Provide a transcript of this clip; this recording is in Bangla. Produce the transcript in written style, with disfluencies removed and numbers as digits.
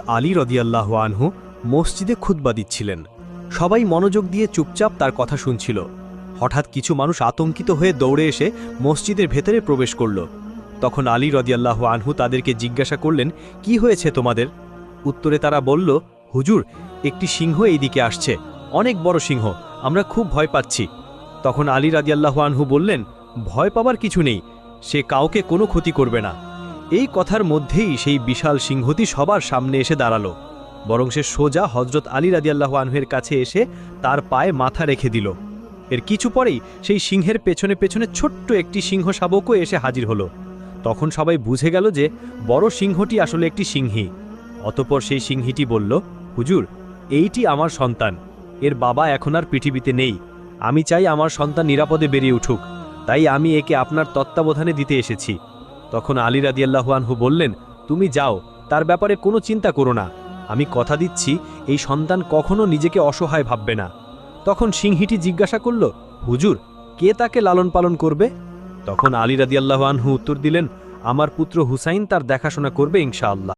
আলী রাদিয়াল্লাহু আনহু মসজিদে খুতবা দিচ্ছিলেন। সবাই মনোযোগ দিয়ে চুপচাপ তার কথা শুনছিল। হঠাৎ কিছু মানুষ আতঙ্কিত হয়ে দৌড়ে এসে মসজিদের ভেতরে প্রবেশ করল। তখন আলী রাদিয়াল্লাহু আনহু তাদেরকে জিজ্ঞাসা করলেন, কি হয়েছে তোমাদের? উত্তরে তারা বলল, হুজুর, একটি সিংহ এই দিকে আসছে, অনেক বড় সিংহ, আমরা খুব ভয় পাচ্ছি। তখন আলী রাদিয়াল্লাহু আনহু বললেন, ভয় পাবার কিছু নেই, সে কাউকে কোনো ক্ষতি করবে না। এই কথার মধ্যেই সেই বিশাল সিংহটি সবার সামনে এসে দাঁড়ালো। বরং সে সোজা হযরত আলী রাদিয়াল্লাহু আনহুর কাছে এসে তার পায়ে মাথা রেখে দিল। এর কিছু পরেই সেই সিংহের পেছনে পেছনে ছোট্ট একটি সিংহ শাবকও এসে হাজির হলো। তখন সবাই বুঝে গেল যে বড় সিংহটি আসলে একটি সিংহী। অতঃপর সেই সিংহীটি বলল, হুজুর, এইটি আমার সন্তান, এর বাবা এখন আর পৃথিবীতে নেই। আমি চাই আমার সন্তান নিরাপদে বেরিয়ে উঠুক, তাই আমি একে আপনার তত্ত্বাবধানে দিতে এসেছি। তখন আলী রাদিয়াল্লাহু আনহু বললেন, তুমি যাও, তার ব্যাপারে কোনো চিন্তা করো না, আমি কথা দিচ্ছি এই সন্তান কখনো নিজেকে অসহায় ভাববে না। তখন সিংহীটি জিজ্ঞাসা করল, হুজুর, কে তাকে লালন পালন করবে? তখন আলী রাদিয়াল্লাহু আনহু উত্তর দিলেন, আমার পুত্র হুসাইন তার দেখাশোনা করবে ইনশাআল্লাহ।